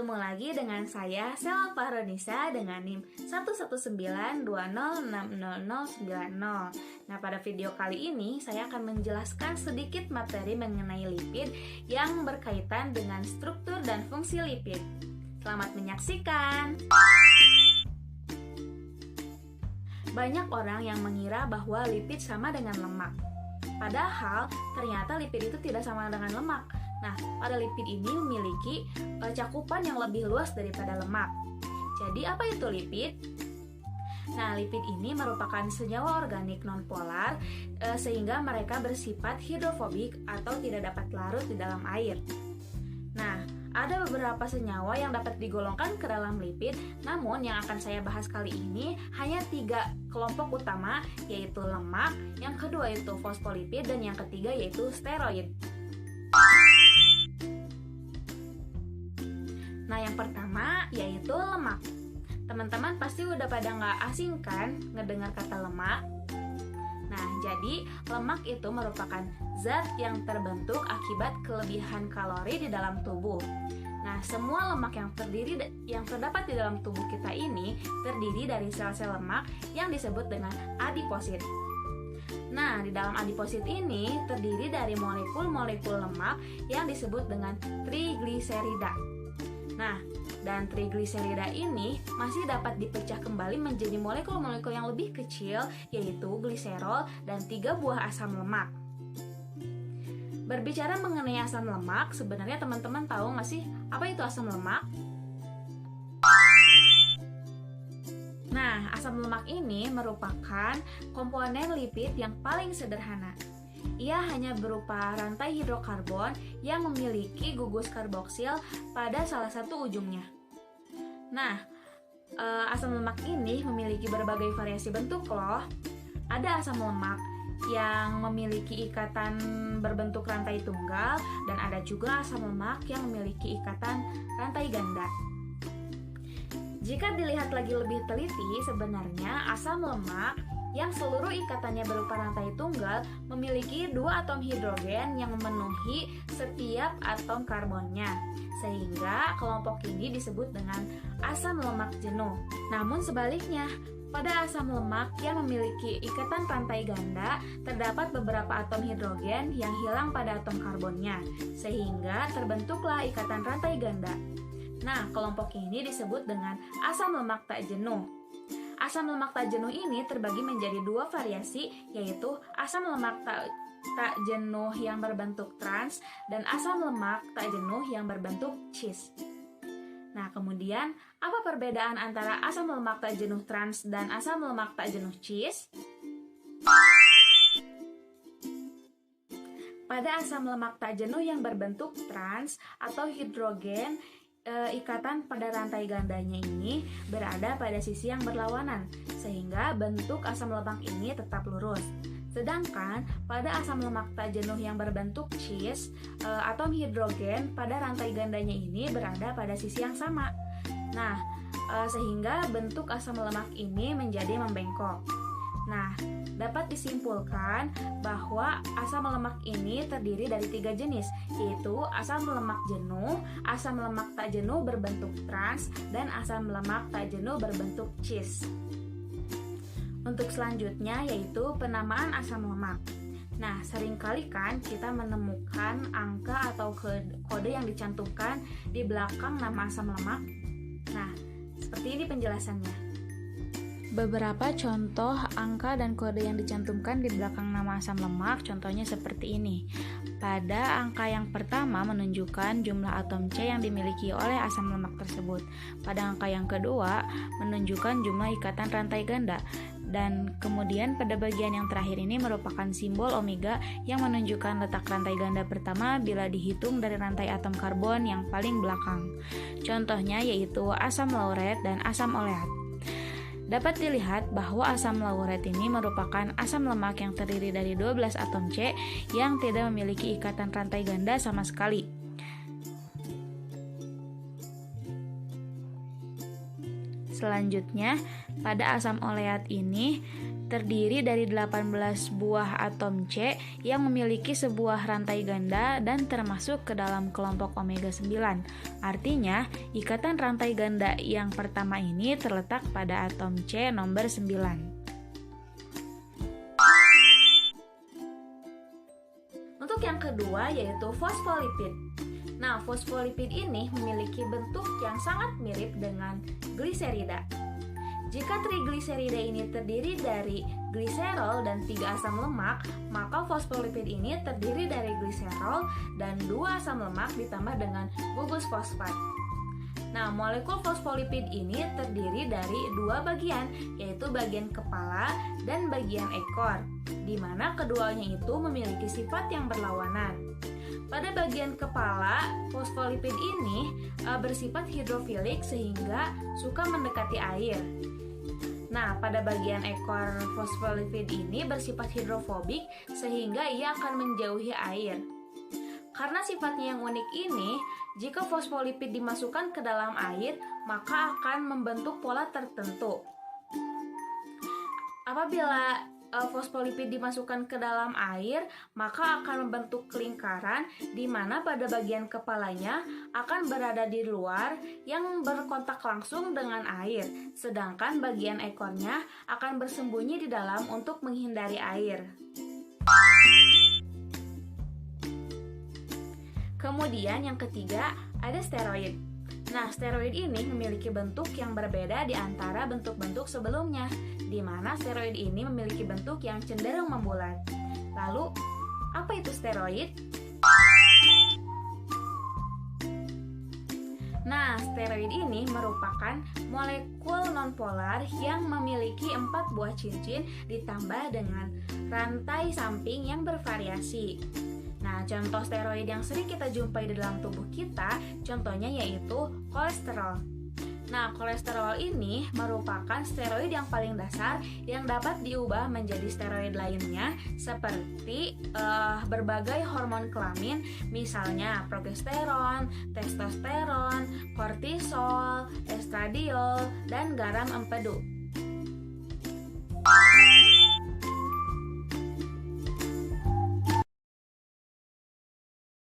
Ketemu lagi dengan saya, Selma Fahronisa, dengan NIM 11920606090. Nah, pada video kali ini saya akan menjelaskan sedikit materi mengenai lipid yang berkaitan dengan struktur dan fungsi lipid. Selamat menyaksikan. Banyak orang yang mengira bahwa lipid sama dengan lemak. Padahal ternyata lipid itu tidak sama dengan lemak. Nah, pada lipid ini memiliki cakupan yang lebih luas daripada lemak. Jadi apa itu lipid? Nah, lipid ini merupakan senyawa organik nonpolar sehingga mereka bersifat hidrofobik atau tidak dapat larut di dalam air. Nah, ada beberapa senyawa yang dapat digolongkan ke dalam lipid, namun yang akan saya bahas kali ini hanya 3 kelompok utama, yaitu lemak, yang kedua yaitu fosfolipid, dan yang ketiga yaitu steroid. Nah, yang pertama yaitu lemak. Teman-teman pasti udah pada nggak asing kan ngedengar kata lemak? Nah, jadi lemak itu merupakan zat yang terbentuk akibat kelebihan kalori di dalam tubuh. Nah, semua lemak yang terdapat di dalam tubuh kita ini terdiri dari sel-sel lemak yang disebut dengan adiposit. Nah, di dalam adiposit ini terdiri dari molekul-molekul lemak yang disebut dengan trigliserida. Nah, dan trigliserida ini masih dapat dipecah kembali menjadi molekul-molekul yang lebih kecil, yaitu gliserol dan 3 buah asam lemak. Berbicara mengenai asam lemak, sebenarnya teman-teman tahu nggak sih apa itu asam lemak? Nah, asam lemak ini merupakan komponen lipid yang paling sederhana. Ia hanya berupa rantai hidrokarbon yang memiliki gugus karboksil pada salah satu ujungnya. Nah, asam lemak ini memiliki berbagai variasi bentuk loh. Ada asam lemak yang memiliki ikatan berbentuk rantai tunggal, dan ada juga asam lemak yang memiliki ikatan rantai ganda. Jika dilihat lagi lebih teliti, sebenarnya asam lemak yang seluruh ikatannya berupa rantai tunggal memiliki 2 atom hidrogen yang memenuhi setiap atom karbonnya, sehingga kelompok ini disebut dengan asam lemak jenuh. Namun sebaliknya, pada asam lemak yang memiliki ikatan rantai ganda terdapat beberapa atom hidrogen yang hilang pada atom karbonnya, sehingga terbentuklah ikatan rantai ganda. Nah, kelompok ini disebut dengan asam lemak tak jenuh. Asam lemak tak jenuh ini terbagi menjadi 2 variasi, yaitu asam lemak tak jenuh yang berbentuk trans dan asam lemak tak jenuh yang berbentuk cis. Nah, kemudian apa perbedaan antara asam lemak tak jenuh trans dan asam lemak tak jenuh cis? Pada asam lemak tak jenuh yang berbentuk trans atau hidrogen, ikatan pada rantai gandanya ini berada pada sisi yang berlawanan, sehingga bentuk asam lemak ini tetap lurus. Sedangkan pada asam lemak tak jenuh yang berbentuk cis, atom hidrogen pada rantai gandanya ini berada pada sisi yang sama. Nah, sehingga bentuk asam lemak ini menjadi membengkok. Nah, dapat disimpulkan bahwa asam lemak ini terdiri dari 3 jenis, yaitu asam lemak jenuh, asam lemak tak jenuh berbentuk trans, dan asam lemak tak jenuh berbentuk cis. Untuk selanjutnya yaitu penamaan asam lemak. Nah, seringkali kan kita menemukan angka atau kode yang dicantumkan di belakang nama asam lemak. Nah, seperti ini penjelasannya. Beberapa contoh angka dan kode yang dicantumkan di belakang nama asam lemak, contohnya seperti ini. Pada angka yang pertama menunjukkan jumlah atom C yang dimiliki oleh asam lemak tersebut. Pada angka yang kedua menunjukkan jumlah ikatan rantai ganda. Dan kemudian pada bagian yang terakhir ini merupakan simbol omega yang menunjukkan letak rantai ganda pertama bila dihitung dari rantai atom karbon yang paling belakang. Contohnya yaitu asam lauret dan asam oleat. Dapat dilihat bahwa asam lauret ini merupakan asam lemak yang terdiri dari 12 atom C yang tidak memiliki ikatan rantai ganda sama sekali. Selanjutnya, pada asam oleat ini terdiri dari 18 buah atom C yang memiliki sebuah rantai ganda dan termasuk ke dalam kelompok omega 9. Artinya, ikatan rantai ganda yang pertama ini terletak pada atom C nomor 9. Untuk yang kedua yaitu fosfolipid. Nah, fosfolipid ini memiliki bentuk yang sangat mirip dengan gliserida. Jika trigliserida ini terdiri dari gliserol dan 3 asam lemak, maka fosfolipid ini terdiri dari gliserol dan 2 asam lemak ditambah dengan gugus fosfat. Nah, molekul fosfolipid ini terdiri dari 2 bagian, yaitu bagian kepala dan bagian ekor, di mana keduanya itu memiliki sifat yang berlawanan. Pada bagian kepala, fosfolipid ini bersifat hidrofilik sehingga suka mendekati air. Nah, pada bagian ekor, fosfolipid ini bersifat hidrofobik sehingga ia akan menjauhi air. Karena sifatnya yang unik ini, jika fosfolipid dimasukkan ke dalam air, maka akan membentuk pola tertentu. Apabila fosfolipid dimasukkan ke dalam air, maka akan membentuk lingkaran di mana pada bagian kepalanya akan berada di luar yang berkontak langsung dengan air, sedangkan bagian ekornya akan bersembunyi di dalam untuk menghindari air. Kemudian yang ketiga ada steroid. Nah, steroid ini memiliki bentuk yang berbeda di antara bentuk-bentuk sebelumnya, di mana steroid ini memiliki bentuk yang cenderung membulat. Lalu, apa itu steroid? Nah, steroid ini merupakan molekul nonpolar yang memiliki 4 buah cincin ditambah dengan rantai samping yang bervariasi. Nah, contoh steroid yang sering kita jumpai di dalam tubuh kita, contohnya yaitu kolesterol. Nah, kolesterol ini merupakan steroid yang paling dasar yang dapat diubah menjadi steroid lainnya seperti berbagai hormon kelamin, misalnya progesteron, testosteron, kortisol, estradiol, dan garam empedu.